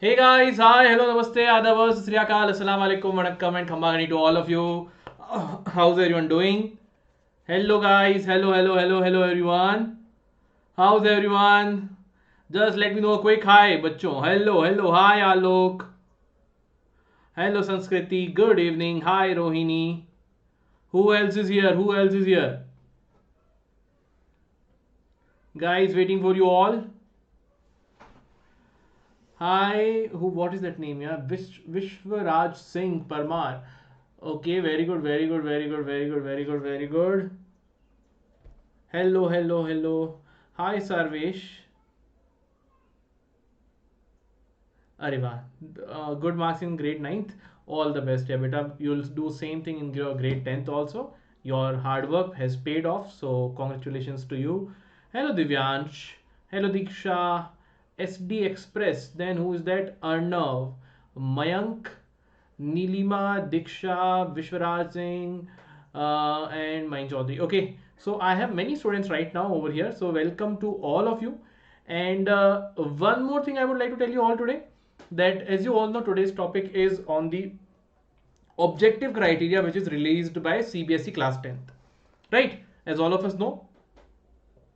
Hey guys, hi, hello, namaste, adab, sri akal, assalamu alaikum, vanakkam and khambagani to all of you. How's everyone doing? Hello guys, hello everyone. How's everyone? Just let me know a quick hi, bachcho. Hello, hi Alok. Hello Sanskriti, good evening. Hi Rohini. Who else is here? Who else is here? Guys, waiting for you all. Hi, what is that name? Yeah, Vishwaraj Singh Parmar. Okay, very good, very good, very good, very good, very good, very good. Hello. Hi, Sarvesh. Areva. Good marks in grade ninth. All the best, yeah, beta. You'll do same thing in your grade 10th also. Your hard work has paid off, so congratulations to you. Hello, Divyansh. Hello, Diksha. SD Express. Then who is that? Arnav. Mayank. Nilima, Diksha, Vishwaraj Singh, and Main Chaudhary. Okay, so I have many students right now over here. So welcome to all of you. And one more thing I would like to tell you all today, that as you all know, today's topic is on the objective criteria which is released by CBSE class 10th. Right? As all of us know,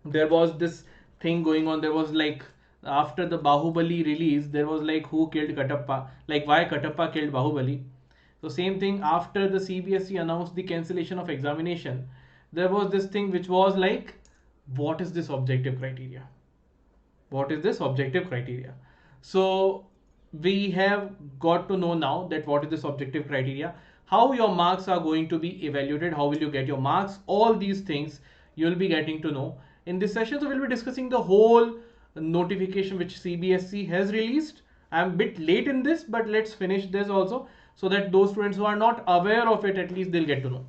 there was this thing going on. There was like, after the Bahubali release, there was like, who killed Katappa, like why Katappa killed Bahubali. So same thing, after the CBSE announced the cancellation of examination, there was this thing which was like, what is this objective criteria? What is this objective criteria? So we have got to know now that what is this objective criteria, how your marks are going to be evaluated, how will you get your marks, all these things you'll be getting to know in this session. So we'll be discussing the whole notification which CBSE has released. I'm a bit late in this, but let's finish this also, so that those students who are not aware of it, at least they'll get to know.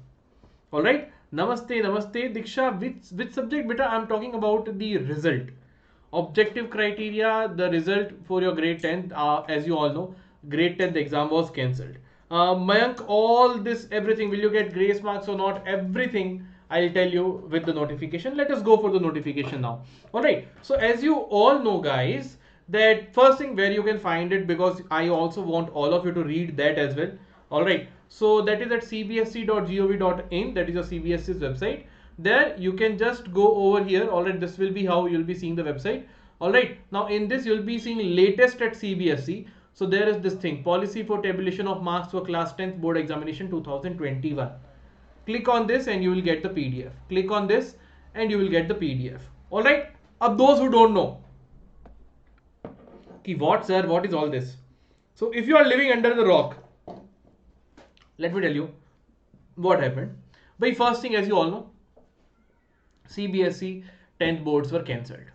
All right, namaste Diksha. Which subject, beta? I'm talking about the result, objective criteria, the result for your grade 10th. As you all know, grade 10th exam was cancelled. Mayank, all this, everything, will you get grace marks or not, everything I'll tell you with the notification. Let us go for the notification now. All right, so as you all know guys, that first thing where you can find it, because I also want all of you to read that as well. All right, so that is at cbse.gov.in. that is your CBSE's website. There you can just go over here. All right, this will be how you'll be seeing the website. All right, now in this you'll be seeing latest at CBSE. So there is this thing, policy for tabulation of marks for class 10th board examination 2021. Click on this and you will get the PDF. Click on this and you will get the PDF. All right, of those who don't know, what sir, what is all this? So if you are living under the rock, let me tell you what happened. By first thing, as you all know, CBSE 10th boards were cancelled.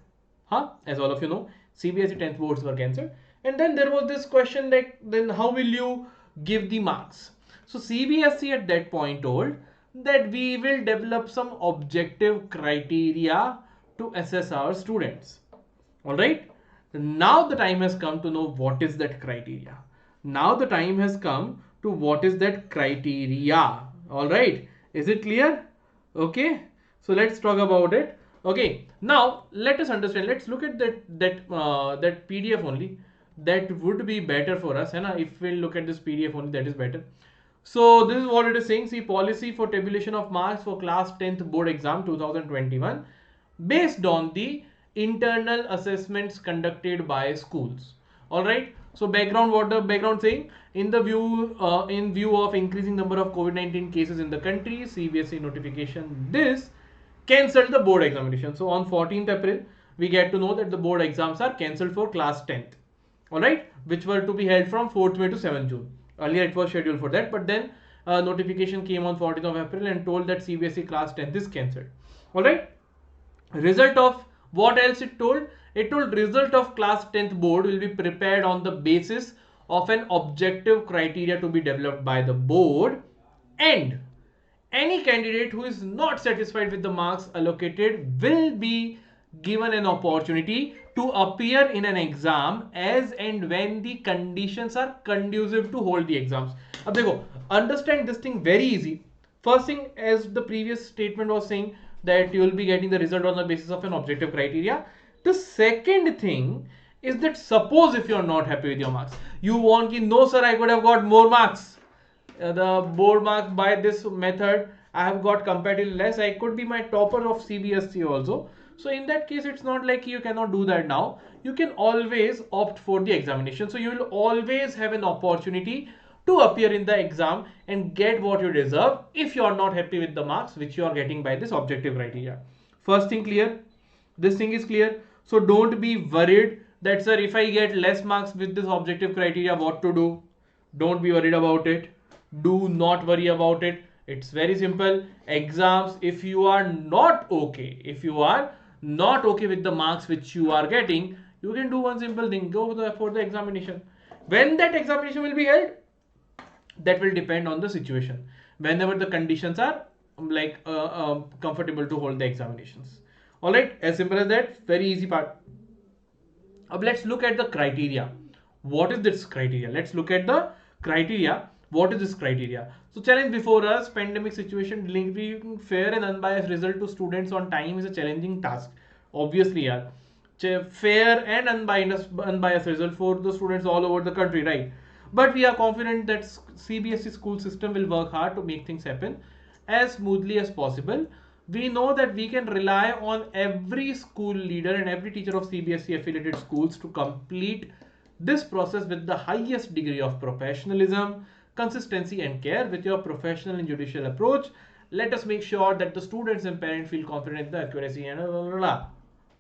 As all of you know, CBSE 10th boards were cancelled. And then there was this question like, then how will you give the marks? So CBSE at that point told that we will develop some objective criteria to assess our students. All right. Now the time has come to know what is that criteria. Now the time has come to what is that criteria. All right. Is it clear? Okay. So let's talk about it. Okay. Now let us understand. Let's look at that PDF only. That would be better for us. And if we look at this PDF only, that is better. So this is what it is saying. See, policy for tabulation of marks for class 10th board exam 2021 based on the internal assessments conducted by schools. All right, so background, what the background saying, in view of increasing number of COVID-19 cases in the country, CBSE notification this cancelled the board examination. So on 14th April we get to know that the board exams are cancelled for class 10th. All right, which were to be held from 4th May to 7th June. Earlier it was scheduled for that, but then notification came on 14th of April and told that CBSE class 10th is cancelled. All right, result of what else it told? It told result of class 10th board will be prepared on the basis of an objective criteria to be developed by the board, and any candidate who is not satisfied with the marks allocated will be given an opportunity to appear in an exam as and when the conditions are conducive to hold the exams. Ab dekho, understand this thing very easy. First thing, as the previous statement was saying, that you will be getting the result on the basis of an objective criteria. The second thing is that suppose if you're not happy with your marks, you want ki no sir, I could have got more marks. The board marks by this method I have got comparatively less, I could be my topper of CBSE also. So in that case, it's not like you cannot do that now. You can always opt for the examination. So you will always have an opportunity to appear in the exam and get what you deserve if you are not happy with the marks which you are getting by this objective criteria. First thing clear? This thing is clear. So don't be worried that sir, if I get less marks with this objective criteria, what to do? Don't be worried about it. Do not worry about it. It's very simple. Exams, if you are not okay, with the marks which you are getting, you can do one simple thing: go for the examination. When that examination will be held, that will depend on the situation. Whenever the conditions are like comfortable to hold the examinations. All right, as simple as that. Very easy part. Now let's look at the criteria. What is this criteria? Let's look at the criteria. What is this criteria? So challenge before us, pandemic situation, delivering fair and unbiased result to students on time is a challenging task. Obviously, yeah. Fair and unbiased result for the students all over the country, right? But we are confident that CBSE school system will work hard to make things happen as smoothly as possible. We know that we can rely on every school leader and every teacher of CBSE affiliated schools to complete this process with the highest degree of professionalism, consistency and care. With your professional and judicial approach, let us make sure that the students and parents feel confident in the accuracy and blah, blah, blah.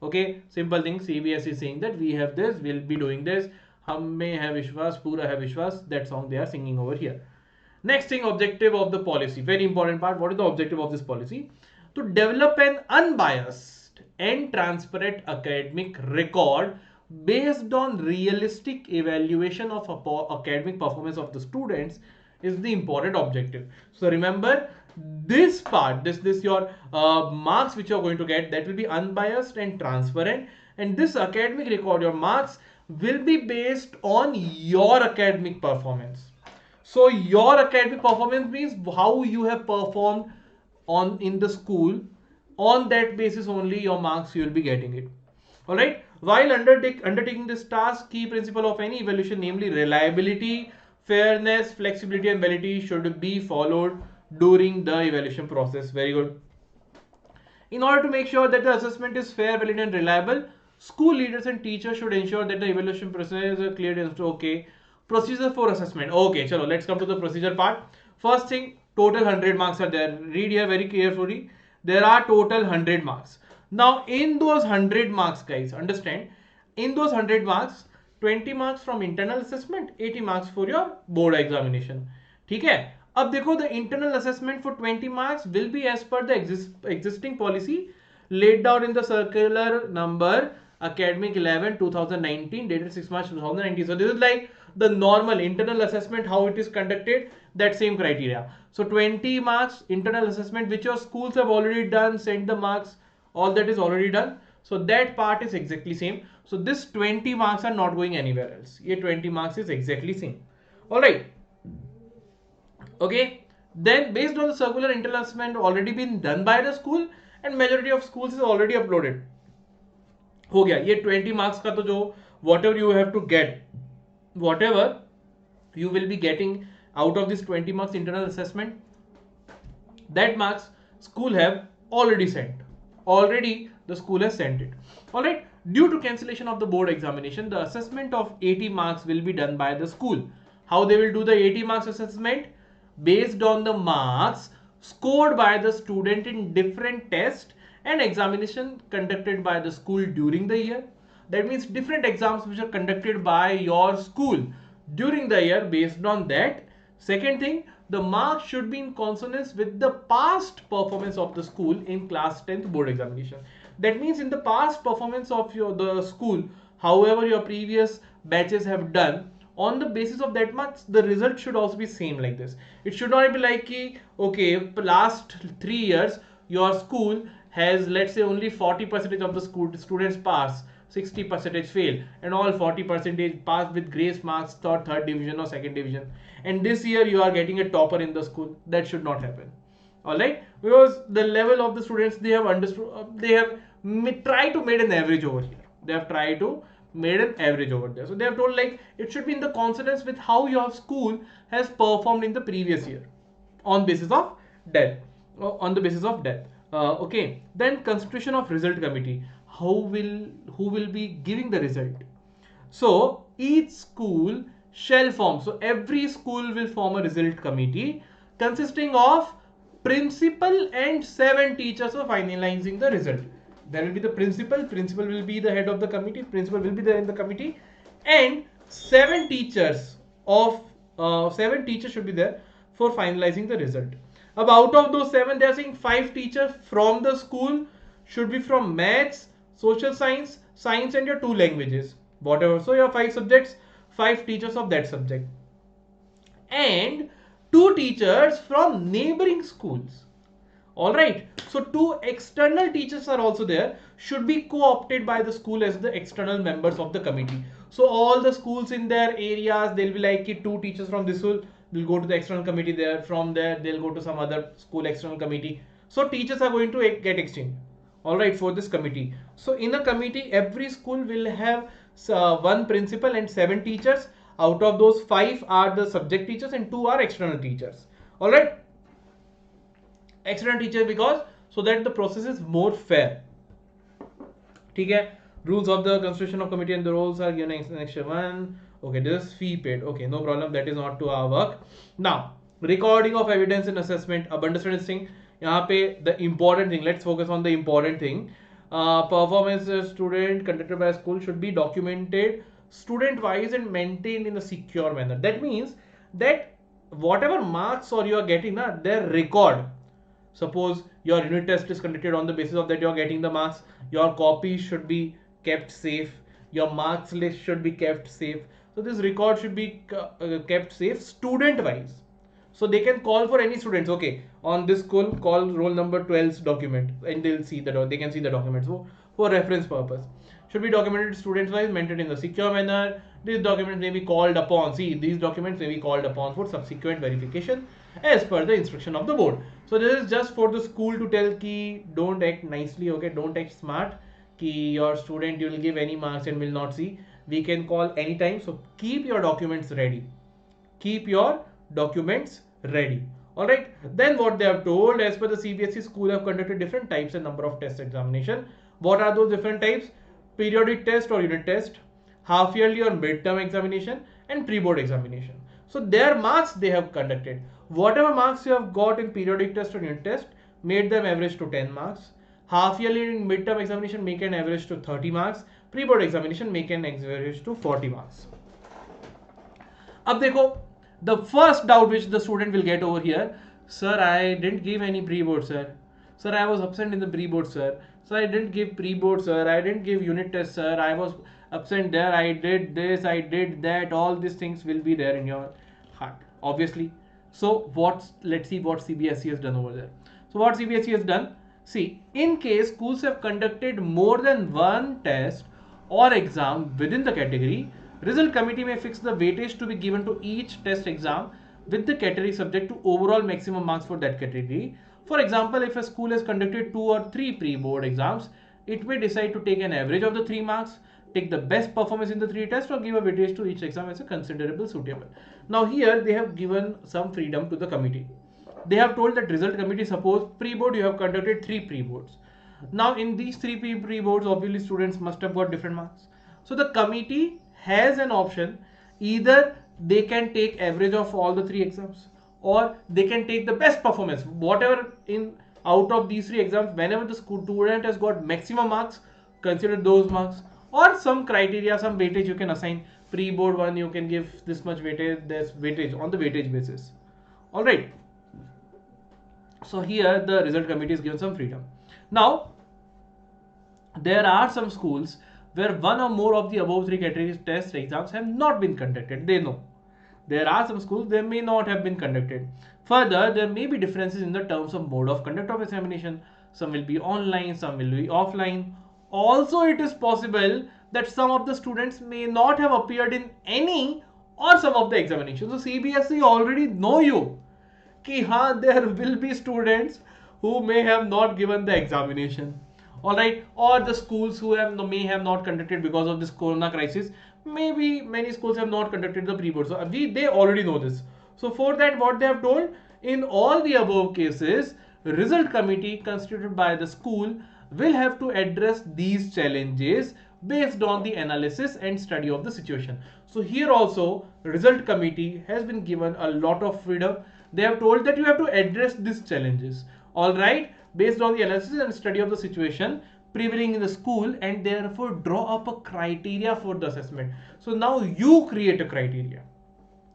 Okay, simple thing. CBSE is saying that we have this, we'll be doing this. Hum mein hai vishwas, pura hai vishwas. That song they are singing over here. Next thing, objective of the policy. Very important part. What is the objective of this policy? To develop an unbiased and transparent academic record based on realistic evaluation of academic performance of the students is the important objective. So remember this part, this your marks which you are going to get, that will be unbiased and transparent, and this academic record, your marks, will be based on your academic performance. So your academic performance means how you have performed in the school. On that basis only your marks you will be getting it. All right. While undertaking this task, key principle of any evaluation, namely reliability, fairness, flexibility and validity, should be followed during the evaluation process. Very good. In order to make sure that the assessment is fair, valid and reliable, school leaders and teachers should ensure that the evaluation process is clear. Okay. Procedure for assessment. Okay, chalo, let's come to the procedure part. First thing, total 100 marks are there. Read here very carefully. There are total 100 marks. Now in those 100 marks, guys, understand, in those 100 marks, 20 marks from internal assessment, 80 marks for your board examination. ठीक है? अब देखो, the internal assessment for 20 marks will be as per the existing policy laid down in the circular number academic 11/2019 dated 6 March 2019. So this is like the normal internal assessment, how it is conducted, that same criteria. So 20 marks internal assessment which your schools have already done, sent the marks, all that is already done. So that part is exactly same. So this 20 marks are not going anywhere else. Ye 20 marks is exactly same. All right. Okay. Then based on the circular, internal assessment already been done by the school and majority of schools is already uploaded. हो गया ये 20 marks का तो जो whatever you have to get, whatever you will be getting out of this 20 marks internal assessment, that marks school have already sent. Already the school has sent it. All right. Due to cancellation of the board examination, the assessment of 80 marks will be done by the school. How they will do the 80 marks assessment? Based on the marks scored by the student in different tests and examination conducted by the school during the year. That means different exams which are conducted by your school during the year. Based on that, second thing, the marks should be in consonance with the past performance of the school in class 10th board examination. That means in the past performance of the school, however your previous batches have done, on the basis of that marks, the result should also be same like this. It should not be like, okay, last 3 years your school has, let's say, only 40% of the school students pass, 60% fail, and all 40% pass with grace marks, third division or second division. And this year you are getting a topper in the school. That should not happen. All right, because the level of the students, they have understood, they have tried to make an average over here. They have tried to made an average over there. So they have told like it should be in the consonance with how your school has performed in the previous year on basis of death. On the basis of death. Okay. Then constitution of result committee. Who will be giving the result? So each school shall form. So every school will form a result committee consisting of principal and 7 teachers for finalizing the result. There will be the principal. Principal will be the head of the committee. Principal will be there in the committee, and 7 teachers of 7 teachers should be there for finalizing the result. Out of those 7, they are saying 5 teachers from the school should be from maths, social science, science, and your 2 languages, whatever. So your 5 subjects, 5 teachers of that subject, and 2 teachers from neighboring schools. Alright, so 2 external teachers are also there, should be co-opted by the school as the external members of the committee. So all the schools in their areas, they'll be like 2 teachers from this school will go to the external committee there, from there they'll go to some other school external committee. So teachers are going to get exchanged, alright, for this committee. So in a committee, every school will have 1 principal and 7 teachers. Out of those, 5 are the subject teachers and 2 are external teachers. Alright, external teacher, because so that the process is more fair. Okay, rules of the constitution of committee and the roles are given in next one. Okay, this is fee paid. Okay, no problem, that is not to our work. Now recording of evidence and assessment. अब understand this thing. यहाँ पे the important thing, let's focus on the important thing. Performance student conducted by a school should be documented student wise and maintained in a secure manner. That means that whatever marks or you are getting, their record. Suppose your unit test is conducted, on the basis of that you are getting the marks. Your copies should be kept safe. Your marks list should be kept safe. So this record should be kept safe student wise. So they can call for any students. Okay, on this school, call roll number 12's document, and they'll see that they can see the documents for reference purpose. Should be documented students wise, maintained in the secure manner. These documents may be called upon. See, these documents may be called upon for subsequent verification as per the instruction of the board. So this is just for the school to tell ki don't act nicely, okay, don't act smart, ki your student you will give any marks and will not see. We can call anytime. So keep your documents ready. Keep your documents ready. Alright, then what they have told, as per the CBSE, school have conducted different types and number of test examination. What are those different types? Periodic test or unit test, half yearly or midterm examination, and pre-board examination. So their marks they have conducted. Whatever marks you have got in periodic test or unit test, made them average to 10 marks. Half yearly and midterm examination make an average to 30 marks. Pre-board examination make an average to 40 marks. अब देखो, the first doubt which the student will get over here, sir, I didn't give any pre-board, sir. Sir, I was absent in the pre-board, sir. So I didn't give pre-board, sir. I didn't give unit test, sir. I was absent there. I did this, I did that. All these things will be there in your heart, obviously. So let's see what CBSE has done over there. So what CBSE has done, see, in case schools have conducted more than one test or exam within the category, result committee may fix the weightage to be given to each test exam with the category subject to overall maximum marks for that category. For example, if a school has conducted 2 or 3 pre-board exams, it may decide to take an average of the 3 marks, take the best performance in the 3 tests, or give a weightage to each exam as a considerable suitable. Now here they have given some freedom to the committee. They have told that result committee, suppose pre-board you have conducted 3 pre-boards. Now in these 3 pre-boards, obviously students must have got different marks. So the committee has an option, either they can take average of all the 3 exams, or they can take the best performance, whatever in out of these 3 exams, whenever the student has got maximum marks, consider those marks, or some criteria, some weightage you can assign. Pre-board one you can give this much weightage, this weightage on the weightage basis. All right. So here the result committee is given some freedom. Now there are some schools where one or more of the above 3 categories test exams have not been conducted. They know. There are some schools they may not have been conducted. Further, there may be differences in the terms of mode of conduct of examination. Some will be online, some will be offline. Also, it is possible that some of the students may not have appeared in any or some of the examinations. So CBSE already know you कि हाँ, there will be students who may have not given the examination. All right, or the schools who have may have not conducted because of this corona crisis, maybe many schools have not conducted the pre-board, so they already know this. So for that, what they have told, in all the above cases, result committee constituted by the school will have to address these challenges based on the analysis and study of the situation. So here also result committee has been given a lot of freedom. They have told that you have to address these challenges, all right, based on the analysis and study of the situation prevailing in the school, and therefore draw up a criteria for the assessment. So now you create a criteria.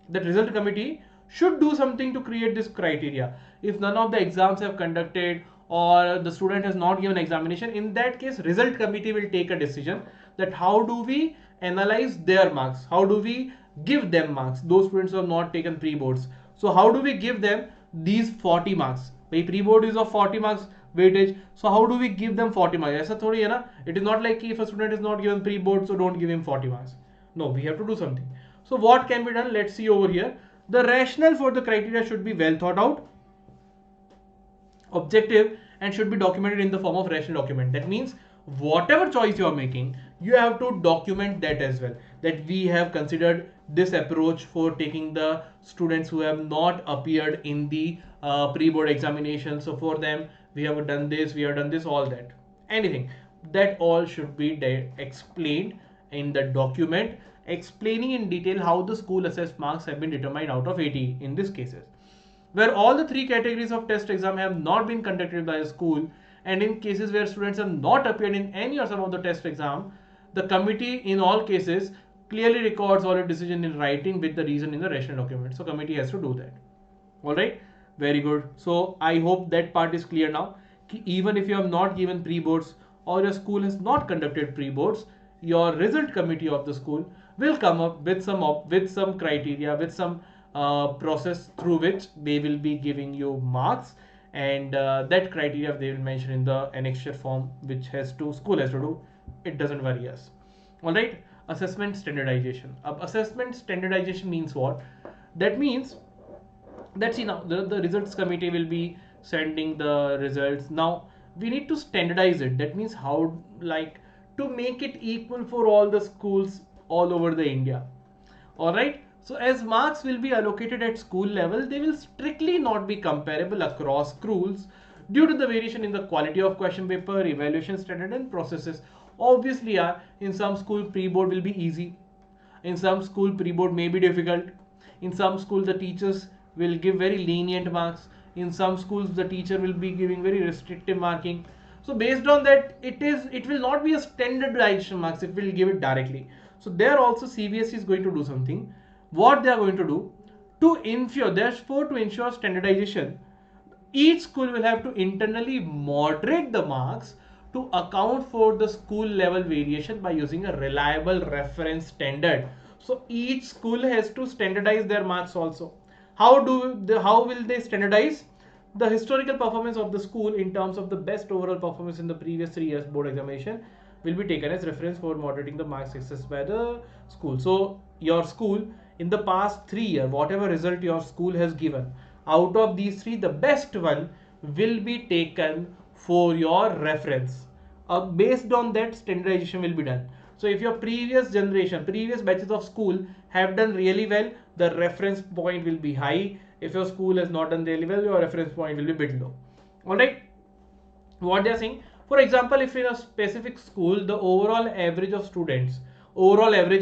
That result committee should do something to create this criteria. If none of the exams have conducted or the student has not given examination, in that case result committee will take a decision that how do we analyze their marks, how do we give them marks, those students who have not taken pre-boards. So how do we give them these 40 marks? भाई pre-board is of 40 marks weightage, so how do we give them 40 marks? ऐसा थोड़ी है ना, it is not like if a student is not given pre-board, so don't give him 40 marks. No, we have to do something. So what can be done? Let's see over here. The rationale for the criteria should be well thought out, objective, and should be documented in the form of rational document. That means whatever choice you are making, you have to document that as well, that we have considered this approach for taking the students who have not appeared in the pre-board examination. So for them we have done this, we have done this, all that, anything, that all should be explained in the document, explaining in detail how the school assessed marks have been determined out of 80 in these cases, where all the three categories of test exam have not been conducted by a school, and in cases where students have not appeared in any or some of the test exam, the committee in all cases clearly records all a decision in writing with the reason in the rational document. So committee has to do that. All right, very good. So I hope that part is clear now. Even if you have not given pre-boards or your school has not conducted pre-boards, your result committee of the school will come up with some criteria, with some process through which they will be giving you marks, and that criteria they will mention in the annexure form, which school has to do. It doesn't worry us. All right, assessment standardization. Assessment standardization means what? That means that, see, now the results committee will be sending the results. Now we need to standardize it. That means how, like, to make it equal for all the schools all over the India. All right, so as marks will be allocated at school level, they will strictly not be comparable across schools due to the variation in the quality of question paper, evaluation standard, and processes. Obviously, in some school pre-board will be easy, in some school pre-board may be difficult, in some school the teachers will give very lenient marks, in some schools the teacher will be giving very restrictive marking. So based on that, it will not be a standardization marks, it will give it directly. So there also CBSE is going to do something. What they are going to do to ensure standardization, each school will have to internally moderate the marks to account for the school level variation by using a reliable reference standard. So each school has to standardize their marks also. How will they standardize? The historical performance of the school in terms of the best overall performance in the previous 3 years board examination will be taken as reference for moderating the marks accessed by the school. So your school in the past 3 years, whatever result your school has given, out of these three, the best one will be taken for your reference. Based on that, standardization will be done. So if your previous batches of school have done really well, the reference point will be high. If your school has not done really well, your reference point will be a bit low. All right, what they are saying, for example, if in a specific school the overall average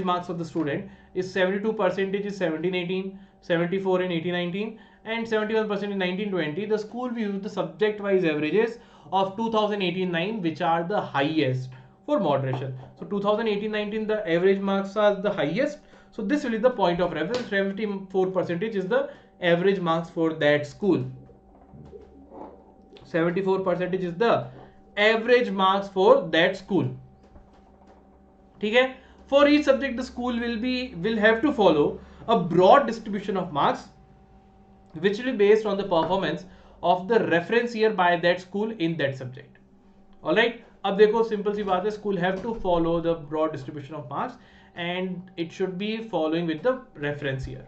marks of the student is 72% is 17-18, 74 in 18-19, and 71% in 19-20, the school will use the subject wise averages of 2018-9, which are the highest for moderation. So 2018-19 the average marks are the highest, so this will be the point of reference. 74% is the average marks for that school. 74% is the average marks for that school. Okay? For each subject, the school will have to follow a broad distribution of marks, which will be based on the performance of the reference year by that school in that subject. All right. अब देखो simple सी बात है, school have to follow the broad distribution of marks and it should be following with the reference year.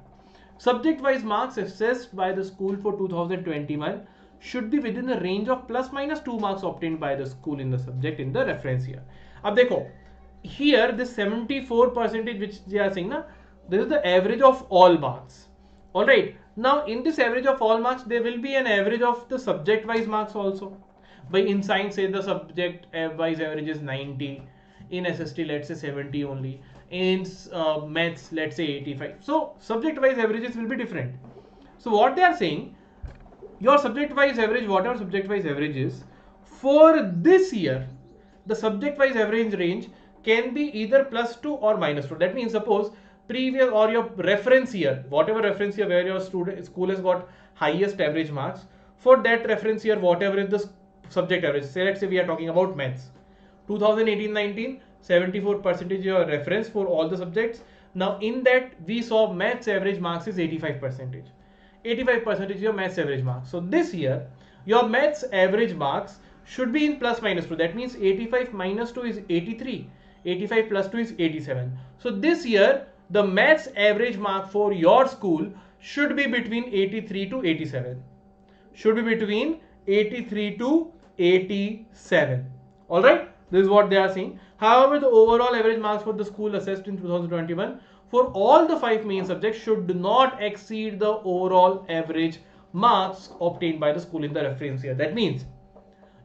Subject wise marks assessed by the school for 2021 should be within the range of plus minus 2 marks obtained by the school in the subject in the reference year. अब देखो, here this 74% which they are saying, na, this is the average of all marks. Alright, now in this average of all marks, there will be an average of the subject wise marks also. By in science, say the subject wise average is 90, in SST let's say 70 only, in maths let's say 85. So subject wise averages will be different. So what they are saying, your subject wise average, whatever subject wise average is, for this year, the subject wise average range can be either plus 2 or minus 2. That means suppose previous or your reference year, whatever reference year where your school has got highest average marks, for that reference year, whatever is the subject average, say let's say we are talking about maths, 2018-19, 74% your reference for all the subjects. Now in that we saw maths average marks is 85%. 85% is your maths average marks. So this year your maths average marks should be in plus minus 2. That means 85 minus 2 is 83. 85 plus 2 is 87. So this year the maths average mark for your school should be between 83 to 87. Should be between 83 to 87. Alright, this is what they are saying. However, the overall average marks for the school assessed in 2021 for all the 5 main subjects should not exceed the overall average marks obtained by the school in the reference year. That means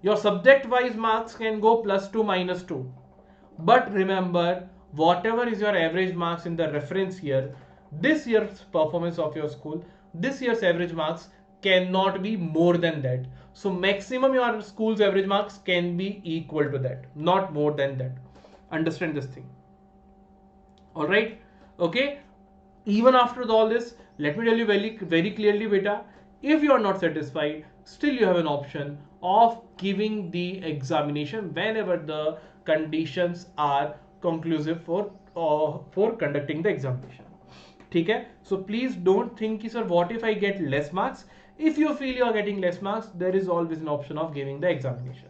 your subject wise marks can go plus 2 minus 2. But remember, whatever is your average marks in the reference year, this year's performance of your school, this year's average marks cannot be more than that. So maximum your school's average marks can be equal to that, not more than that. Understand this thing. All right. Okay. Even after all this, let me tell you very, very clearly, beta, if you are not satisfied, still you have an option of giving the examination whenever the conditions are conclusive for conducting the examination. Okay? So please don't think, sir, what if I get less marks? If you feel you are getting less marks, there is always an option of giving the examination.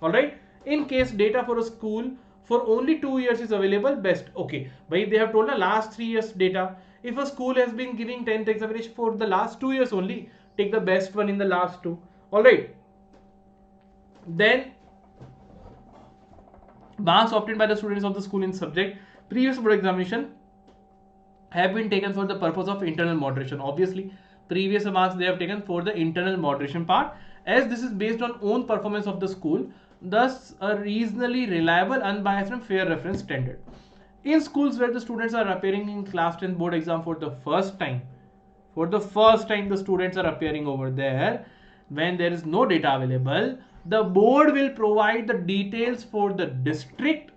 All right. In case data for a school for only 2 years is available, best. Okay, but they have told the last 3 years data. If a school has been giving 10th examination for the last 2 years only, take the best one in the last 2. All right. Then marks obtained by the students of the school in subject previous board examination have been taken for the purpose of internal moderation. Obviously, previous marks they have taken for the internal moderation part, as this is based on own performance of the school, thus a reasonably reliable, unbiased and fair reference standard. In schools where the students are appearing in class 10 board exam for the first time, the students are appearing over there, when there is no data available, the board will provide the details for the district,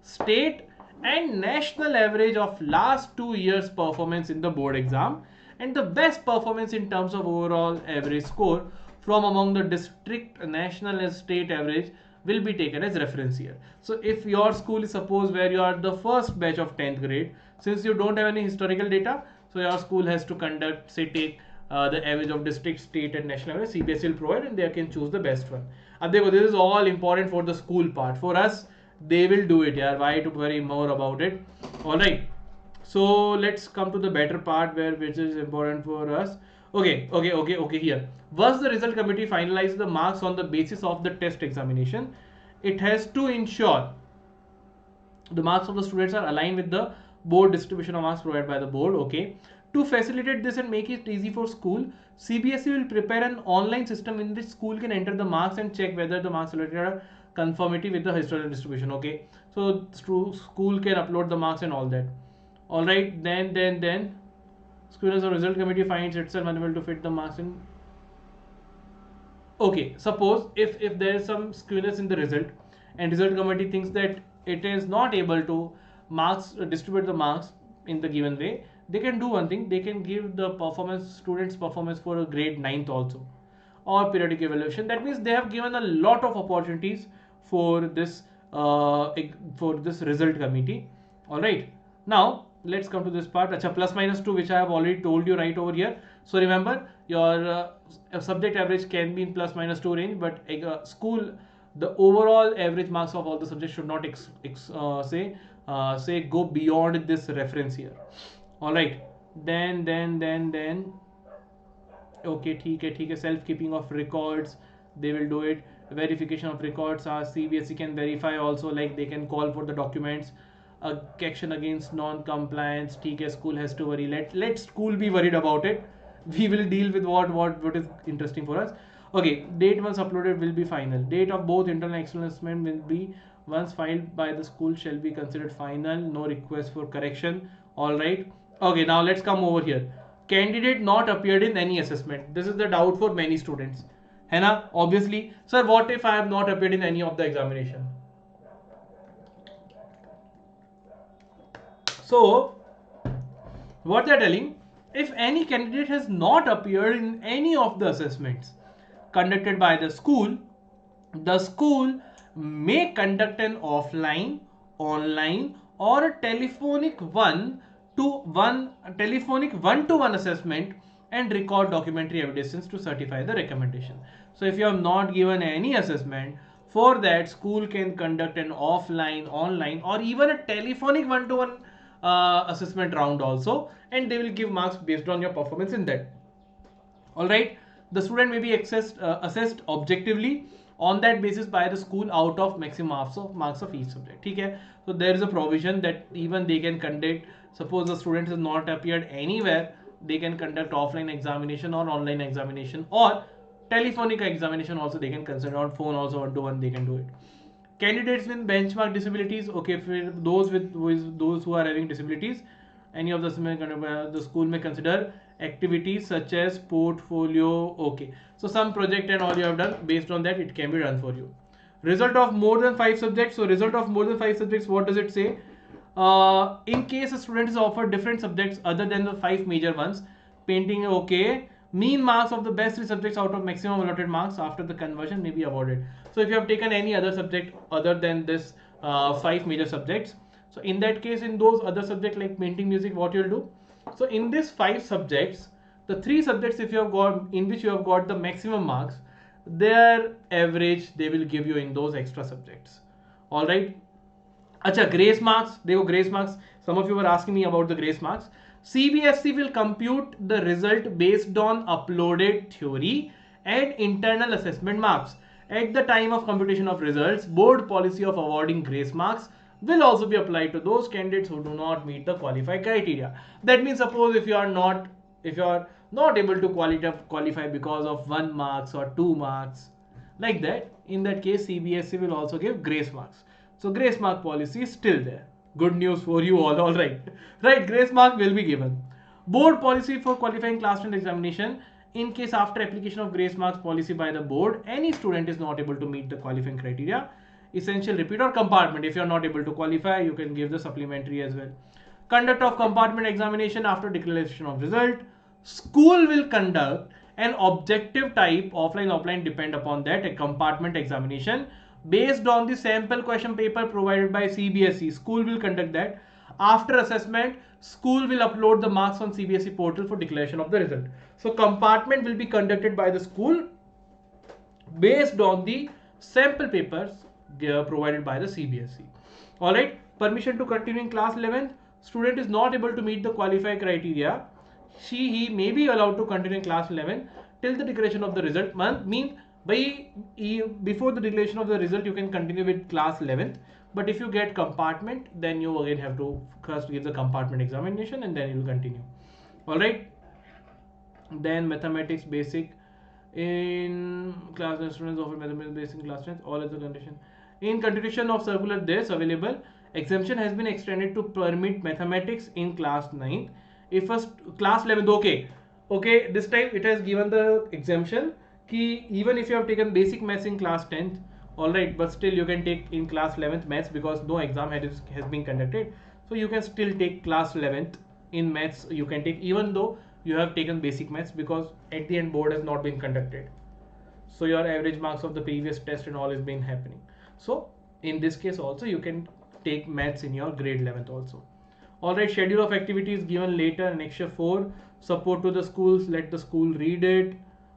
state and national average of last 2 years performance in the board exam, and the best performance in terms of overall average score from among the district, national and state average will be taken as reference year. So if your school is suppose where you are the first batch of 10th grade, since you don't have any historical data, so your school has to conduct, say take the average of district, state and national average, CBSE will provide and they can choose the best one. This is all important for the school part. For us, they will do it. Yeah, why to worry more about it? All right. So let's come to the better part which is important for us. Okay. Here, once the result committee finalizes the marks on the basis of the test examination, it has to ensure the marks of the students are aligned with the board distribution of marks provided by the board. Okay. To facilitate this and make it easy for school, CBSE will prepare an online system in which school can enter the marks and check whether the marks related are conformity with the historical distribution. Okay, so school can upload the marks and all that. All right, then school as a result committee finds itself unable to fit the marks in. Okay, suppose if there is some skewness in the result and result committee thinks that it is not able to distribute the marks in the given way, they can do one thing. They can give the students performance for a grade 9th also, or periodic evaluation. That means they have given a lot of opportunities for this result committee. All right, now let's come to this part. Acha, plus minus 2, which I have already told you right over here. So remember, your subject average can be in plus minus 2 range, but school, the overall average marks of all the subjects should not say go beyond this reference year. All right, then Okay, ठीक है, self keeping of records, they will do it. Verification of records, CBSE can verify also, like they can call for the documents. Action against non-compliance, ठीक है, school has to worry. Let school be worried about it. We will deal with what is interesting for us. Okay, date once uploaded will be final. Date of both internal and external assessment will be once filed by the school shall be considered final. No request for correction. All right. Okay, now let's come over here. Candidate not appeared in any assessment. This is the doubt for many students. है ना? Obviously, sir, what if I have not appeared in any of the examination? So, what they are telling, if any candidate has not appeared in any of the assessments conducted by the school may conduct an offline, online, or a telephonic one-to-one assessment and record documentary evidence to certify the recommendation. So if you have not given any assessment, for that school can conduct an offline, online, or even a telephonic one-to-one assessment round also, and they will give marks based on your performance in that. All right, the student may be assessed objectively on that basis by the school out of maximum marks of each subject. Okay, so there is a provision that even they can conduct, suppose the student has not appeared anywhere, they can conduct offline examination or online examination or telephonic examination also. They can consider on phone also, one to one they can do it. Candidates with benchmark disabilities, okay, for those who are having disabilities, any of the school may consider activities such as portfolio. Okay, so some project and all you have done, based on that it can be done for you. Result of more than 5 subjects. So result of more than 5 subjects, what does it say? In case a student is offered different subjects other than the 5 major ones, painting, okay, mean marks of the best 3 subjects out of maximum allotted marks after the conversion may be awarded. So if you have taken any other subject other than this 5 major subjects, so in that case, in those other subjects like painting, music, what you'll do? So in these 5 subjects, the 3 subjects if you have got, in which you have got the maximum marks, their average they will give you in those extra subjects. All right. Acha, grace marks, देखो grace marks, some of you were asking me about the grace marks. CBSE will compute the result based on uploaded theory and internal assessment marks. At the time of computation of results, board policy of awarding grace marks will also be applied to those candidates who do not meet the qualified criteria. That means suppose if you are not able to qualify because of 1 marks or 2 marks, like that, in that case CBSE will also give grace marks. So grace mark policy is still there. Good news for you all. All right, right, grace mark will be given. Board policy for qualifying class 10 examination. In case after application of grace marks policy by the board, any student is not able to meet the qualifying criteria, essential repeat or compartment, if you are not able to qualify, you can give the supplementary as well. Conduct of compartment examination after declaration of result. School will conduct an objective type, offline depend upon that, a compartment examination based on the sample question paper provided by CBSE. School will conduct that. After assessment, school will upload the marks on CBSE portal for declaration of the result. So compartment will be conducted by the school based on the sample papers provided by the CBSE. All right, permission to continue in class 11th. Student is not able to meet the qualified criteria, he may be allowed to continue in class 11 till the declaration of the result. Mean by before the declaration of the result you can continue with class 11th, but if you get compartment, then you again have to first give the compartment examination and then you will continue. All right, then mathematics basic in class 10 students offer mathematics basic in class 10, all other condition. In continuation of circular this available, exemption has been extended to permit mathematics in class 9th. If first class 11th, okay, this time it has given the exemption ki even if you have taken basic maths in class 10th, all right, but still you can take in class 11th maths because no exam has been conducted, so you can still take class 11th in maths, you can take even though you have taken basic maths, because at the end board has not been conducted, so your average marks of the previous test and all is been happening. So in this case also you can take maths in your grade 11th also. All right, schedule of activities given later, annexure 4, support to the schools, let the school read it.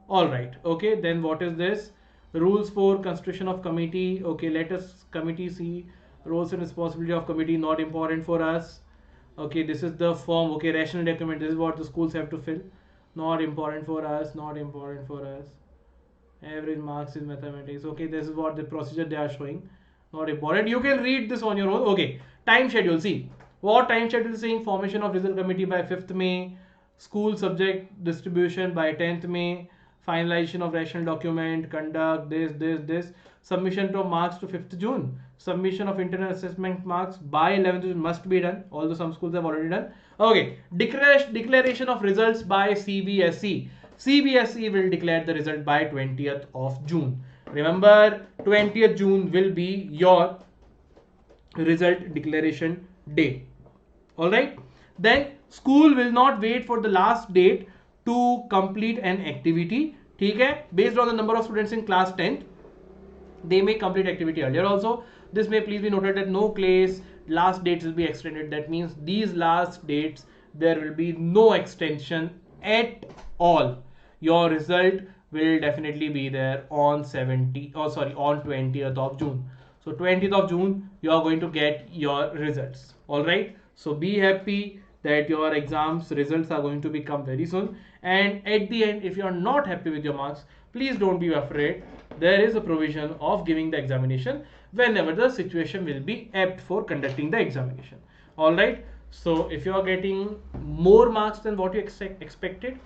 All right, okay, then what is this? Rules for constitution of committee. Okay, let us committee see roles and responsibility of committee, not important for us. Okay, this is the form. Okay, rational document, this is what the schools have to fill. Not important for us, not important for us. Average marks in mathematics. Okay, this is what the procedure they are showing. Not important. You can read this on your own. Okay, time schedule. See what time schedule is saying: formation of result committee by 5th May, school subject distribution by 10th May, finalization of rational document, conduct this, submission of marks to 5th June, submission of internal assessment marks by 11th June must be done. Although some schools have already done. Okay, declaration of results by CBSE. CBSE will declare the result by 20th of June. Remember, 20th June will be your result declaration day. Alright. Then school will not wait for the last date to complete an activity. Okay? Based on the number of students in class 10th, they may complete activity earlier also. This may please be noted that no case last dates will be extended. That means these last dates there will be no extension at all. Your result will definitely be there on 20th of June. So 20th of June you are going to get your results. All right. So be happy that your exams results are going to become very soon. And at the end, if you are not happy with your marks, please don't be afraid. There is a provision of giving the examination whenever the situation will be apt for conducting the examination. All right. So if you are getting more marks than what you expected,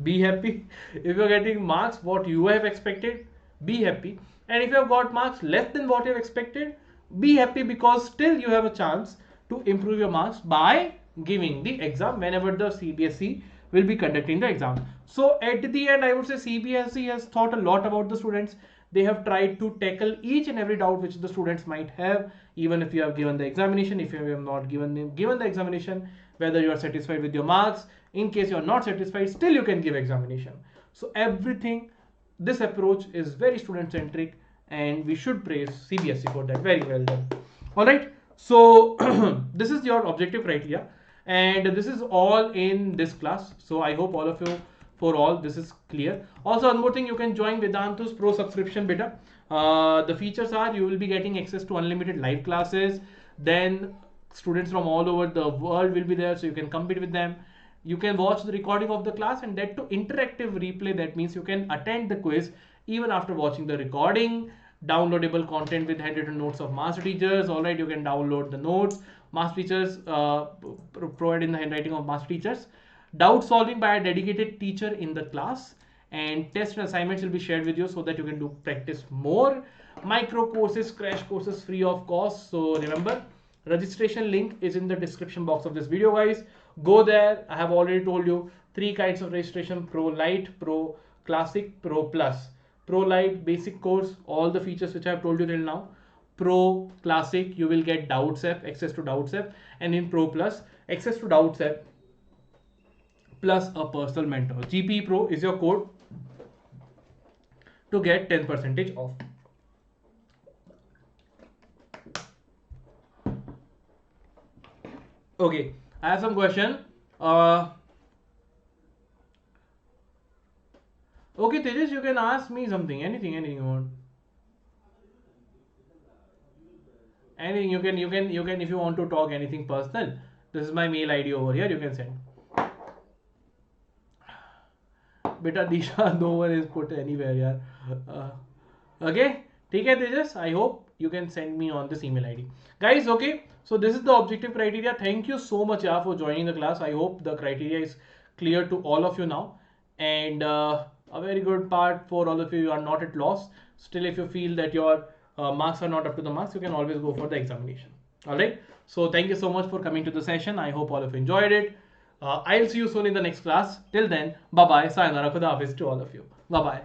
be happy. If you are getting marks what you have expected, be happy. And if you have got marks less than what you have expected, be happy, because still you have a chance to improve your marks by giving the exam whenever the CBSE will be conducting the exam. So at the end, I would say CBSE has thought a lot about the students. They have tried to tackle each and every doubt which the students might have, even if you have given the examination, if you have not given the examination, whether you are satisfied with your marks. In case you are not satisfied, still you can give examination. So everything, this approach is very student centric, and we should praise CBSE for that. Very well done. All right. So this is your objective criteria, and this is all in this class. So I hope all of you, for all, this is clear. Also, one more thing, you can join Vedantu's Pro subscription beta. The features are, you will be getting access to unlimited live classes. Then students from all over the world will be there, so you can compete with them. You can watch the recording of the class, and that to interactive replay. That means you can attend the quiz even after watching the recording. Downloadable content with handwritten notes of master teachers. All right, you can download the notes master teachers provide in the handwriting of master teachers. Doubt solving by a dedicated teacher in the class, and test and assignments will be shared with you so that you can do practice more. Micro courses, crash courses free of cost. So remember, registration link is in the description box of this video, guys. Go there. I have already told you 3 kinds of registration: Pro Lite, Pro Classic, Pro Plus. Pro Lite basic course, all the features which I have told you till now. Pro Classic, you will get Doubts app, access to Doubts app, and in Pro Plus, access to Doubts app plus a personal mentor. GP Pro is your code to get 10% off. Okay, I have some question. Okay, Tejas, you can ask me something, anything you want. Anything you can if you want to talk anything personal. This is my mail ID over here. You can send. Beta Disha, no one is put anywhere, yeah. Okay, take care, Tejas. I hope you can send me on this email ID, guys. Okay, so this is the objective criteria. Thank you so much, yeah, for joining the class. I hope the criteria is clear to all of you now, and a very good part for all of you. You are not at loss. Still, if you feel that your marks are not up to the marks, you can always go for the examination. All right. So thank you so much for coming to the session. I hope all of you enjoyed it. I'll see you soon in the next class. Till then, bye bye. Sayonara, Khuda Hafiz to all of you. Bye bye.